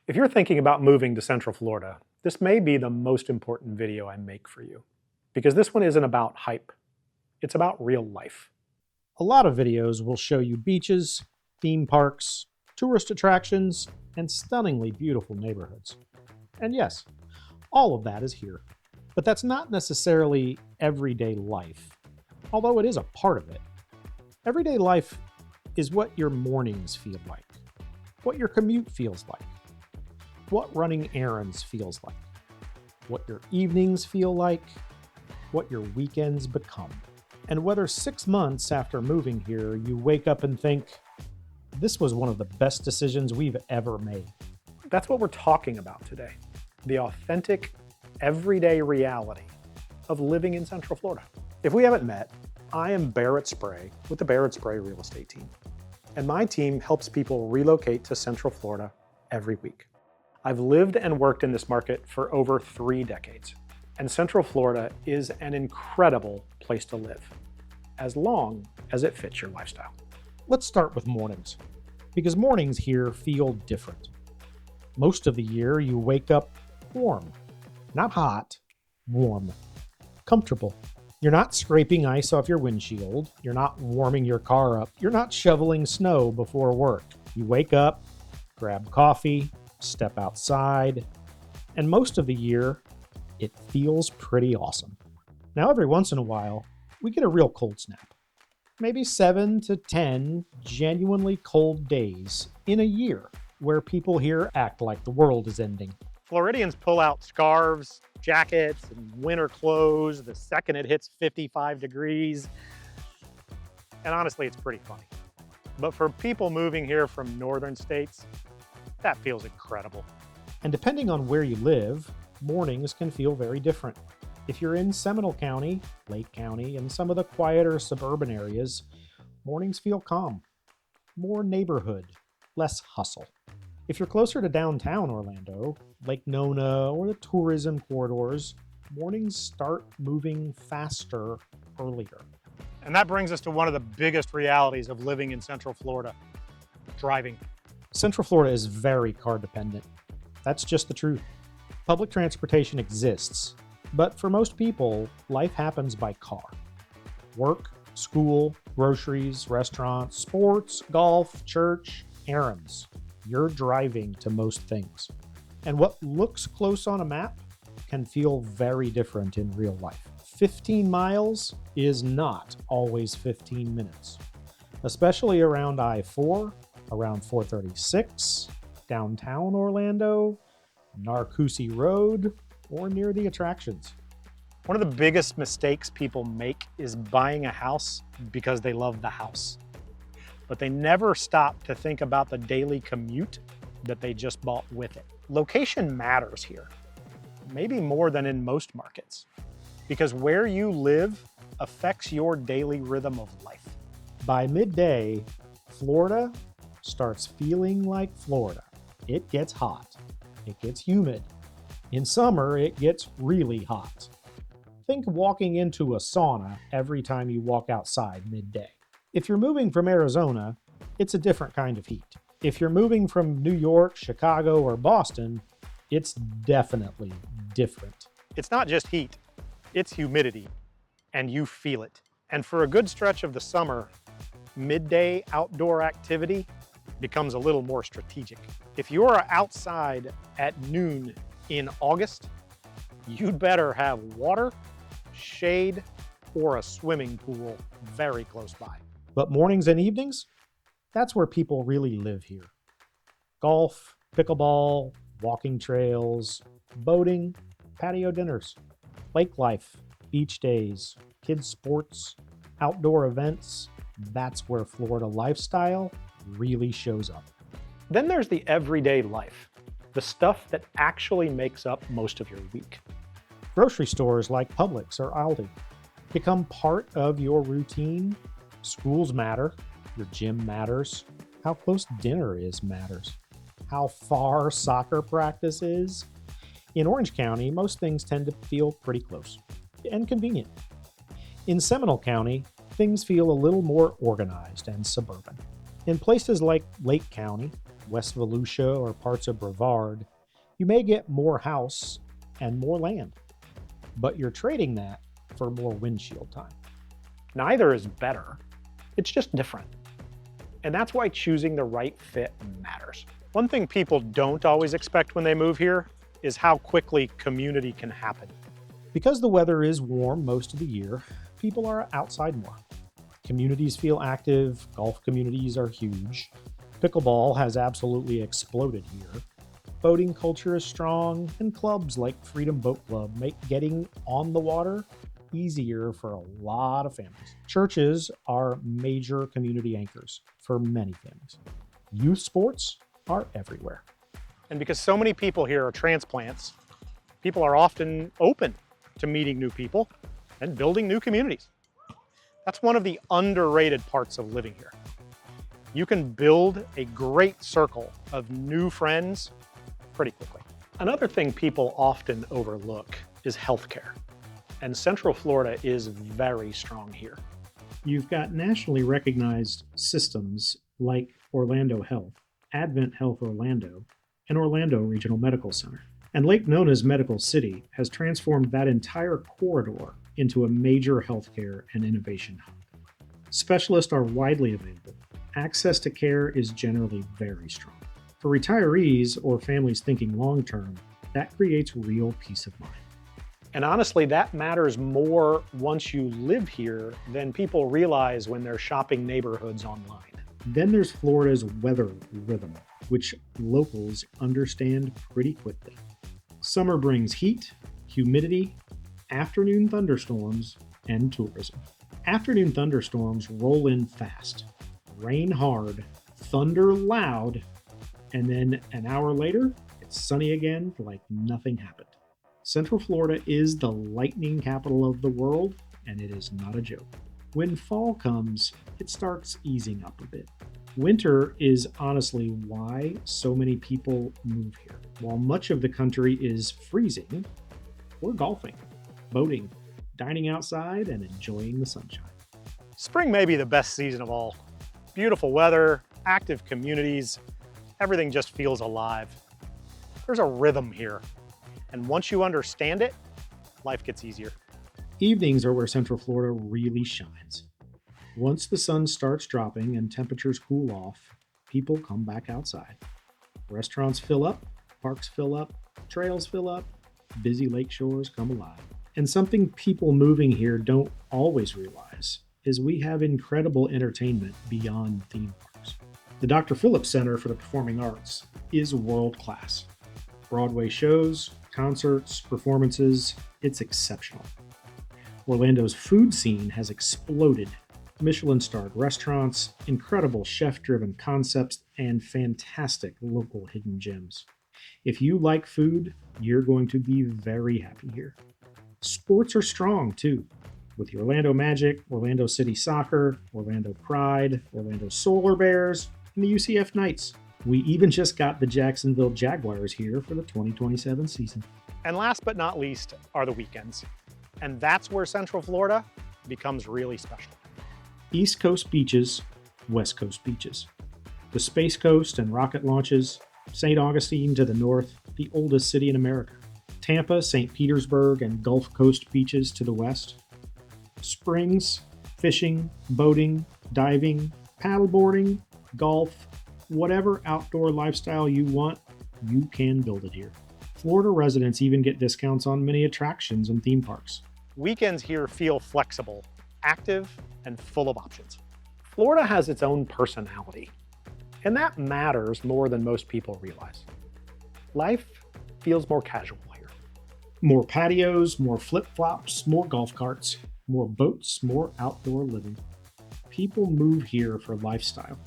If you're thinking about moving to Central Florida, this may be the most important video I make for you, because this one isn't about hype. It's about real life. A lot of videos will show you beaches, theme parks, tourist attractions, and stunningly beautiful neighborhoods. And yes, all of that is here. But that's not necessarily everyday life, although it is a part of it. Everyday life is what your mornings feel like, what your commute feels like, what running errands feels like, what your evenings feel like, what your weekends become. And whether 6 months after moving here, you wake up and think, this was one of the best decisions we've ever made. That's what we're talking about today. The authentic, everyday reality of living in Central Florida. If we haven't met, I am Barrett Spray with the Barrett Spray real estate team. And my team helps people relocate to Central Florida every week. I've lived and worked in this market for over 3 decades. And Central Florida is an incredible place to live, as long as it fits your lifestyle. Let's start with mornings, because mornings here feel different. Most of the year, you wake up warm. Not hot, warm. Comfortable. You're not scraping ice off your windshield. You're not warming your car up. You're not shoveling snow before work. You wake up, grab coffee, step outside, and most of the year, it feels pretty awesome. Now, every once in a while, we get a real cold snap. Maybe 7 to 10 genuinely cold days in a year where people here act like the world is ending. Floridians pull out scarves, jackets, and winter clothes the second it hits 55 degrees. And honestly, it's pretty funny. But for people moving here from northern states, that feels incredible. And depending on where you live, mornings can feel very different. If you're in Seminole County, Lake County, and some of the quieter suburban areas, mornings feel calm, more neighborhood, less hustle. If you're closer to downtown Orlando, Lake Nona, or the tourism corridors, mornings start moving faster earlier. And that brings us to one of the biggest realities of living in Central Florida: driving. Central Florida is very car dependent. That's just the truth. Public transportation exists, but for most people, life happens by car. Work, school, groceries, restaurants, sports, golf, church, errands. You're driving to most things. And what looks close on a map can feel very different in real life. 15 miles is not always 15 minutes, especially around I-4, around 436, downtown Orlando, Narcoossee Road, or near the attractions. One of the biggest mistakes people make is buying a house because they love the house. But they never stop to think about the daily commute that they just bought with it. Location matters here, maybe more than in most markets, because where you live affects your daily rhythm of life. By midday, Florida starts feeling like Florida. It gets hot. It gets humid. In summer, it gets really hot. Think walking into a sauna every time you walk outside midday. If you're moving from Arizona, it's a different kind of heat. If you're moving from New York, Chicago, or Boston, it's definitely different. It's not just heat, it's humidity, and you feel it. And for a good stretch of the summer, midday outdoor activity becomes a little more strategic. If you're outside at noon in August, you'd better have water, shade, or a swimming pool very close by. But mornings and evenings, that's where people really live here. Golf, pickleball, walking trails, boating, patio dinners, lake life, beach days, kids' sports, outdoor events. That's where Florida lifestyle really shows up. Then there's the everyday life, the stuff that actually makes up most of your week. Grocery stores like Publix or Aldi become part of your routine. Schools matter, your gym matters, how close dinner is matters, how far soccer practice is. In Orange County, most things tend to feel pretty close and convenient. In Seminole County, things feel a little more organized and suburban. In places like Lake County, West Volusia, or parts of Brevard, you may get more house and more land, but you're trading that for more windshield time. Neither is better. It's just different. And that's why choosing the right fit matters. One thing people don't always expect when they move here is how quickly community can happen. Because the weather is warm most of the year, people are outside more. Communities feel active, golf communities are huge. Pickleball has absolutely exploded here. Boating culture is strong, and clubs like Freedom Boat Club make getting on the water easier for a lot of families. Churches are major community anchors for many families. Youth sports are everywhere. And because so many people here are transplants, people are often open to meeting new people and building new communities. That's one of the underrated parts of living here. You can build a great circle of new friends pretty quickly. Another thing people often overlook is healthcare. And Central Florida is very strong here. You've got nationally recognized systems like Orlando Health, Advent Health Orlando, and Orlando Regional Medical Center. And Lake Nona's Medical City has transformed that entire corridor into a major healthcare and innovation hub. Specialists are widely available. Access to care is generally very strong. For retirees or families thinking long-term, that creates real peace of mind. And honestly, that matters more once you live here than people realize when they're shopping neighborhoods online. Then there's Florida's weather rhythm, which locals understand pretty quickly. Summer brings heat, humidity, afternoon thunderstorms, and tourism. Afternoon thunderstorms roll in fast, rain hard, thunder loud, and then an hour later, it's sunny again like nothing happened. Central Florida is the lightning capital of the world, and it is not a joke. When fall comes, it starts easing up a bit. Winter is honestly why so many people move here. While much of the country is freezing, we're golfing, boating, dining outside, and enjoying the sunshine. Spring may be the best season of all. Beautiful weather, active communities, everything just feels alive. There's a rhythm here. And once you understand it, life gets easier. Evenings are where Central Florida really shines. Once the sun starts dropping and temperatures cool off, people come back outside. Restaurants fill up, parks fill up, trails fill up, busy lake shores come alive. And something people moving here don't always realize is we have incredible entertainment beyond theme parks. The Dr. Phillips Center for the Performing Arts is world class. Broadway shows, concerts, performances, it's exceptional. Orlando's food scene has exploded. Michelin-starred restaurants, incredible chef-driven concepts, and fantastic local hidden gems. If you like food, you're going to be very happy here. Sports are strong too, with the Orlando Magic, Orlando City Soccer, Orlando Pride, Orlando Solar Bears, and the UCF Knights. We even just got the Jacksonville Jaguars here for the 2027 season. And last but not least are the weekends. And that's where Central Florida becomes really special. East Coast beaches, West Coast beaches. The Space Coast and rocket launches, St. Augustine to the north, the oldest city in America. Tampa, St. Petersburg, and Gulf Coast beaches to the west. Springs, fishing, boating, diving, paddleboarding, golf, whatever outdoor lifestyle you want, you can build it here. Florida residents even get discounts on many attractions and theme parks. Weekends here feel flexible, active, and full of options. Florida has its own personality, and that matters more than most people realize. Life feels more casual here. More patios, more flip-flops, more golf carts, more boats, more outdoor living. People move here for lifestyle,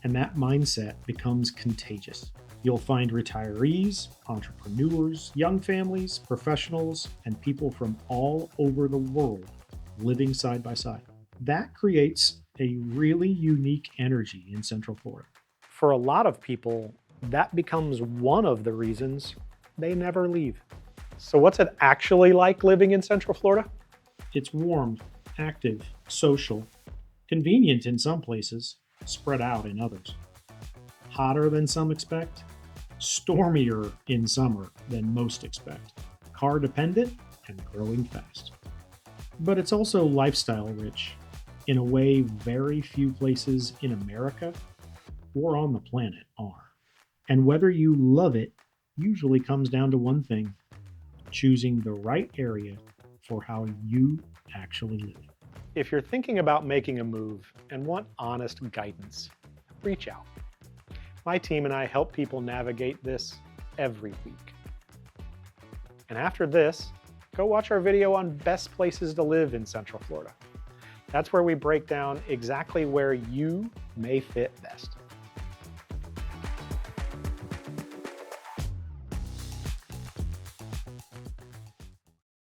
and that mindset becomes contagious. You'll find retirees, entrepreneurs, young families, professionals, and people from all over the world living side by side. That creates a really unique energy in Central Florida. For a lot of people, that becomes one of the reasons they never leave. So what's it actually like living in Central Florida? It's warm, active, social, convenient in some places, spread out in others. hotter than some expect, stormier in summer than most expect, car dependent, and growing fast. But it's also lifestyle rich in a way very few places in America or on the planet are. And whether you love it usually comes down to one thing: choosing the right area for how you actually live. If you're thinking about making a move and want honest guidance, reach out. My team and I help people navigate this every week. And after this, go watch our video on best places to live in Central Florida. That's where we break down exactly where you may fit best.